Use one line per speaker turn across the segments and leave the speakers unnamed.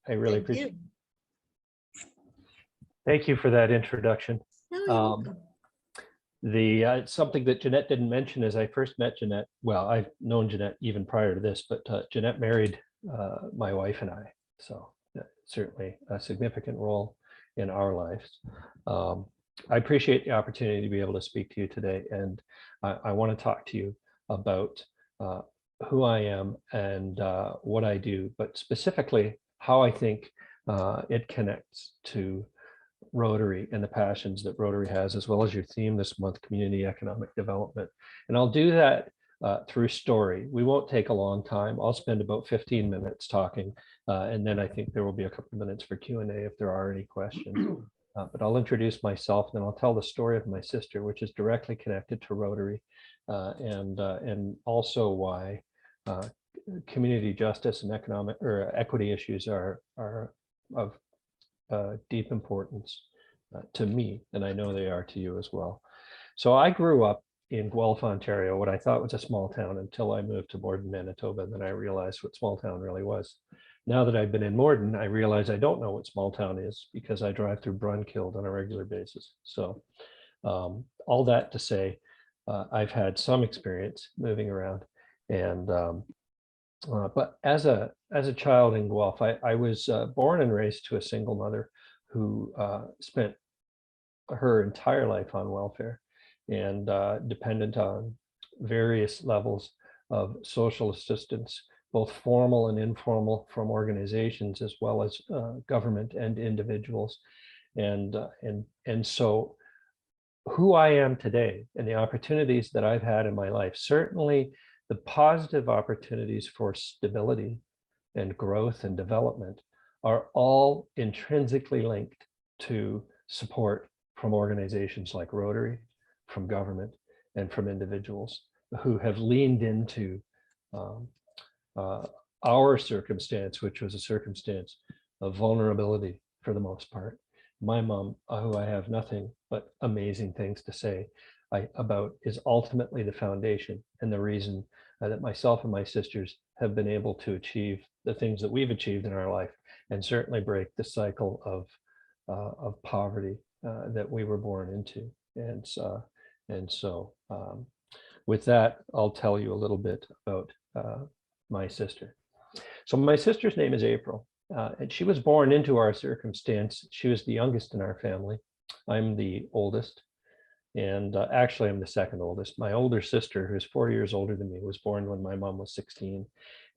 I really
Thank
appreciate it.
you.
Thank you for that introduction.
No, you're welcome.
Something that Jeanette didn't mention is I first met Jeanette. Well, I've known Jeanette even prior to this, but Jeanette married my wife and I. So certainly a significant role in our lives. I appreciate the opportunity to be able to speak to you today. And I want to talk to you about who I am and what I do, but specifically how I think it connects to Rotary and the passions that Rotary has, as well as your theme this month, community economic development. And I'll do that through story. We won't take a long time. I'll spend about 15 minutes talking, and then I think there will be a couple of minutes for Q&A if there are any questions. But I'll introduce myself, and then I'll tell the story of my sister, which is directly connected to Rotary, and also why community justice and economic or equity issues are of deep importance to me, and I know they are to you as well. So I grew up in Guelph, Ontario, what I thought was a small town until I moved to Morden, Manitoba, and then I realized what small town really was. Now that I've been in Morden, I realize I don't know what small town is because I drive through Brunkild on a regular basis. So all that to say, I've had some experience moving around, and but as a child in Guelph, I was born and raised to a single mother who spent her entire life on welfare and dependent on various levels of social assistance, both formal and informal, from organizations as well as government and individuals. And so who I am today and the opportunities that I've had in my life, certainly the positive opportunities for stability and growth and development, are all intrinsically linked to support from organizations like Rotary, from government, and from individuals who have leaned into our circumstance, which was a circumstance of vulnerability for the most part. My mom, who I have nothing but amazing things to say about, is ultimately the foundation and the reason that myself and my sisters have been able to achieve the things that we've achieved in our life, and certainly break the cycle of poverty that we were born into. And so with that, I'll tell you a little bit about my sister. So my sister's name is April, and she was born into our circumstance. She was the youngest in our family. I'm the oldest, and actually I'm the second oldest. My older sister, who's 4 years older than me, was born when my mom was 16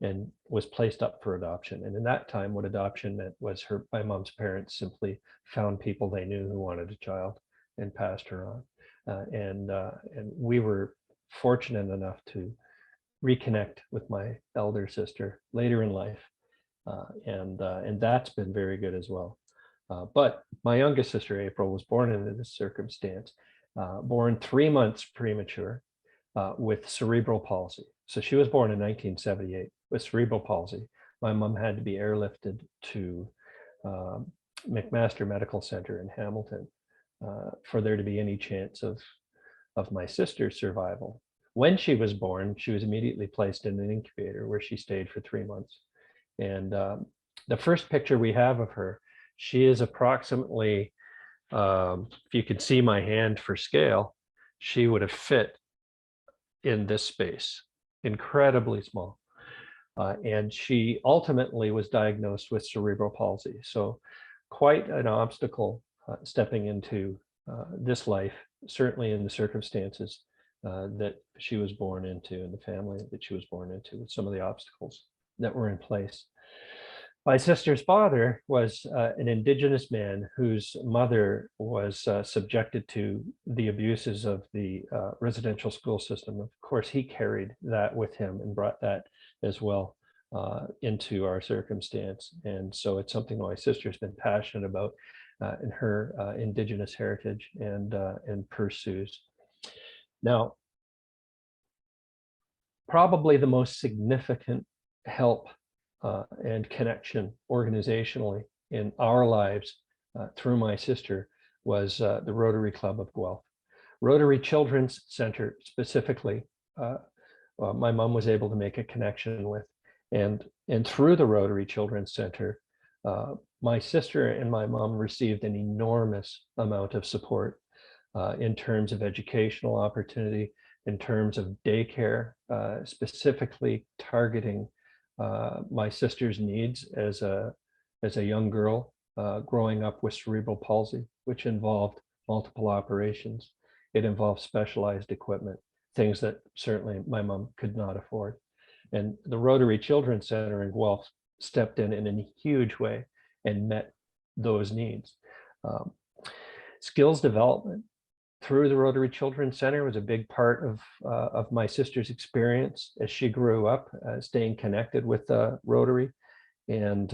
and was placed up for adoption. And in that time, what adoption meant was my mom's parents simply found people they knew who wanted a child and passed her on. And we were fortunate enough to reconnect with my elder sister later in life. And that's been very good as well. But my youngest sister, April, was born into this circumstance, born 3 months premature with cerebral palsy. So she was born in 1978 with cerebral palsy. My mom had to be airlifted to McMaster Medical Center in Hamilton for there to be any chance of my sister's survival. When she was born, she was immediately placed in an incubator where she stayed for 3 months. And the first picture we have of her, she is approximately, if you could see my hand for scale, she would have fit in this space, incredibly small. And she ultimately was diagnosed with cerebral palsy. So quite an obstacle stepping into this life, certainly in the circumstances that she was born into, and the family that she was born into, with some of the obstacles that were in place. My sister's father was an Indigenous man whose mother was subjected to the abuses of the residential school system. Of course, he carried that with him and brought that as well into our circumstance. And so it's something my sister's been passionate about in her Indigenous heritage and pursues. Now, probably the most significant help and connection organizationally in our lives through my sister was the Rotary Club of Guelph. Rotary Children's Center specifically, my mom was able to make a connection with. And through the Rotary Children's Center, My sister and my mom received an enormous amount of support in terms of educational opportunity, in terms of daycare, specifically targeting my sister's needs as a young girl growing up with cerebral palsy, which involved multiple operations. It involved specialized equipment, things that certainly my mom could not afford. And the Rotary Children's Center in Guelph stepped in a huge way and met those needs. Skills development through the Rotary Children's Center was a big part of my sister's experience as she grew up, staying connected with Rotary, and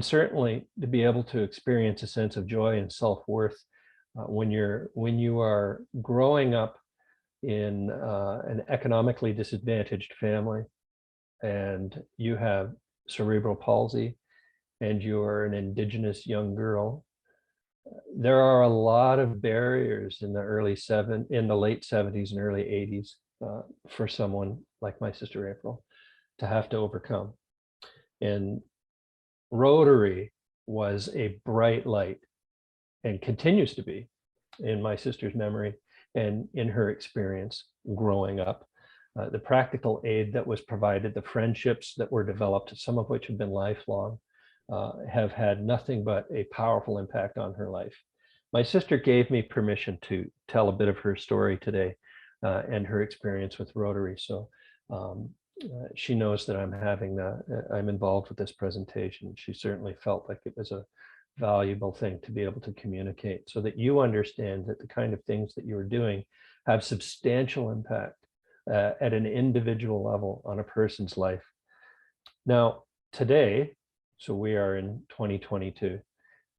certainly to be able to experience a sense of joy and self-worth when you are growing up in an economically disadvantaged family, and you have cerebral palsy, and you're an Indigenous young girl. There are a lot of barriers in the late 70s and early 80s for someone like my sister April to have to overcome. And Rotary was a bright light, and continues to be, in my sister's memory and in her experience growing up. The practical aid that was provided, the friendships that were developed, some of which have been lifelong, have had nothing but a powerful impact on her life. My sister gave me permission to tell a bit of her story today and her experience with Rotary. So she knows that I'm involved with this presentation. She certainly felt like it was a valuable thing to be able to communicate, so that you understand that the kind of things that you're doing have substantial impact at an individual level on a person's life. Now, today, so we are in 2022,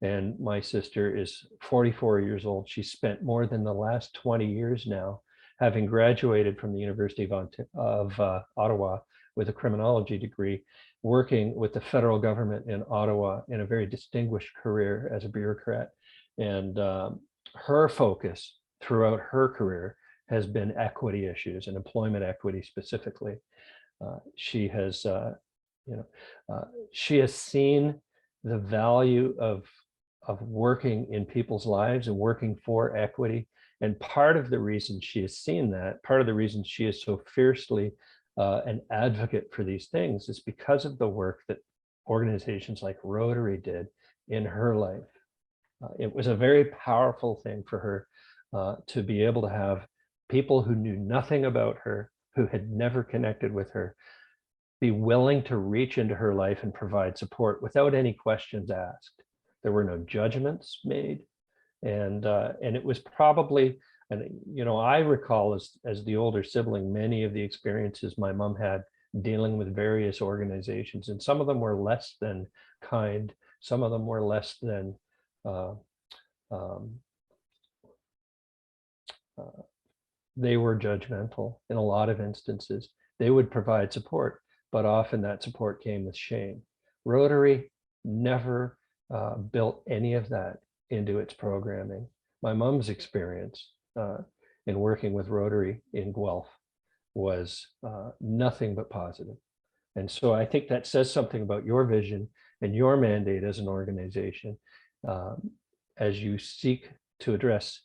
and my sister is 44 years old. She spent more than the last 20 years now, having graduated from the University of Ottawa with a criminology degree, working with the federal government in Ottawa in a very distinguished career as a bureaucrat. And her focus throughout her career has been equity issues and employment equity specifically. She has seen the value of working in people's lives and working for equity. And part of the reason she has seen that, part of the reason she is so fiercely an advocate for these things, is because of the work that organizations like Rotary did in her life. It was a very powerful thing for her to be able to have people who knew nothing about her, who had never connected with her, be willing to reach into her life and provide support without any questions asked. There were no judgments made. And it was probably, and I recall as the older sibling, many of the experiences my mom had dealing with various organizations, and some of them were less than kind, some of them were less than they were judgmental in a lot of instances. They would provide support, but often that support came with shame. Rotary never built any of that into its programming. My mom's experience in working with Rotary in Guelph was nothing but positive. And so I think that says something about your vision and your mandate as an organization as you seek to address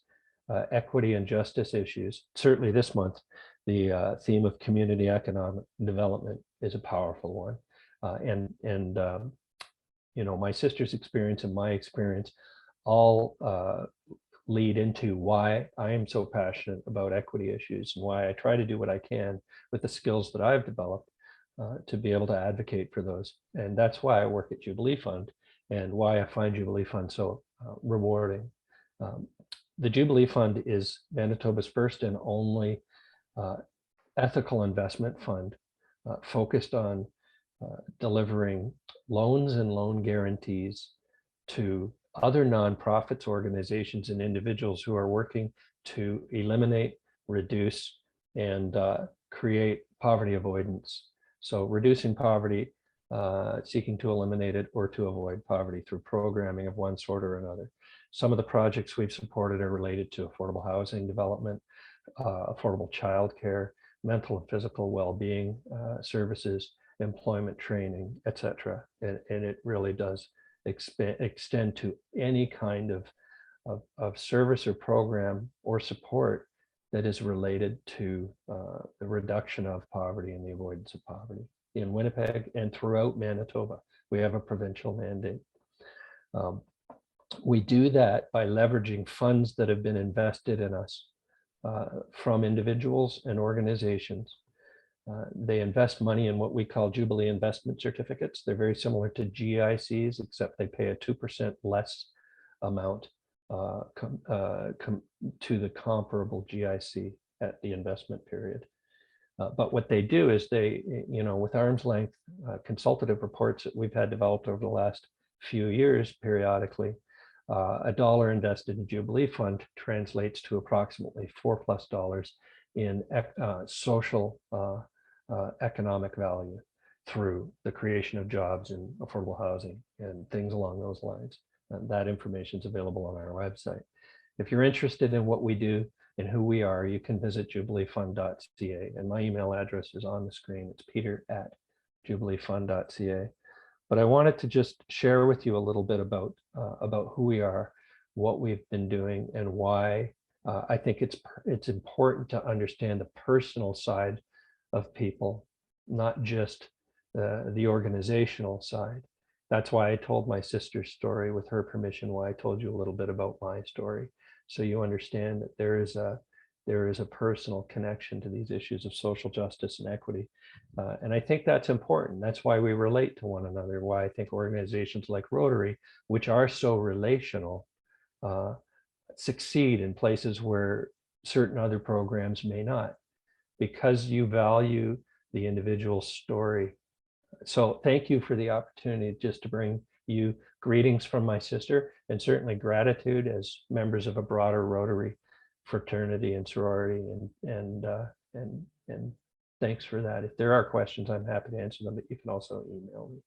equity and justice issues. Certainly this month, the theme of community economic development is a powerful one. My sister's experience and my experience all lead into why I am so passionate about equity issues, and why I try to do what I can with the skills that I've developed to be able to advocate for those. And that's why I work at Jubilee Fund, and why I find Jubilee Fund so rewarding. The Jubilee Fund is Manitoba's first and only ethical investment fund focused on delivering loans and loan guarantees to other nonprofits, organizations, and individuals who are working to eliminate, reduce, and create poverty avoidance. So reducing poverty, seeking to eliminate it or to avoid poverty through programming of one sort or another. Some of the projects we've supported are related to affordable housing development, affordable childcare, mental and physical well-being services, employment training, etc. And it really does extend to any kind of service or program or support that is related to the reduction of poverty and the avoidance of poverty in Winnipeg and throughout Manitoba. We have a provincial mandate. We do that by leveraging funds that have been invested in us from individuals and organizations. They invest money in what we call Jubilee investment certificates. They're very similar to GICs, except they pay a 2% less amount to the comparable GIC at the investment period. But what they do is they, with arm's length consultative reports that we've had developed over the last few years periodically, $1 invested in Jubilee Fund translates to approximately $4+ in social economic value through the creation of jobs and affordable housing and things along those lines. And that information is available on our website. If you're interested in what we do and who we are, you can visit jubileefund.ca, and my email address is on the screen. It's peter@jubileefund.ca. But I wanted to just share with you a little bit about who we are, what we've been doing, and why I think it's important to understand the personal side of people, not just the organizational side. That's why I told my sister's story with her permission, why I told you a little bit about my story. So you understand that there is a personal connection to these issues of social justice and equity. And I think that's important. That's why we relate to one another, why I think organizations like Rotary, which are so relational, succeed in places where certain other programs may not, because you value the individual story. So thank you for the opportunity just to bring you greetings from my sister, and certainly gratitude as members of a broader Rotary fraternity and sorority, and thanks for that. If there are questions, I'm happy to answer them, but you can also email me.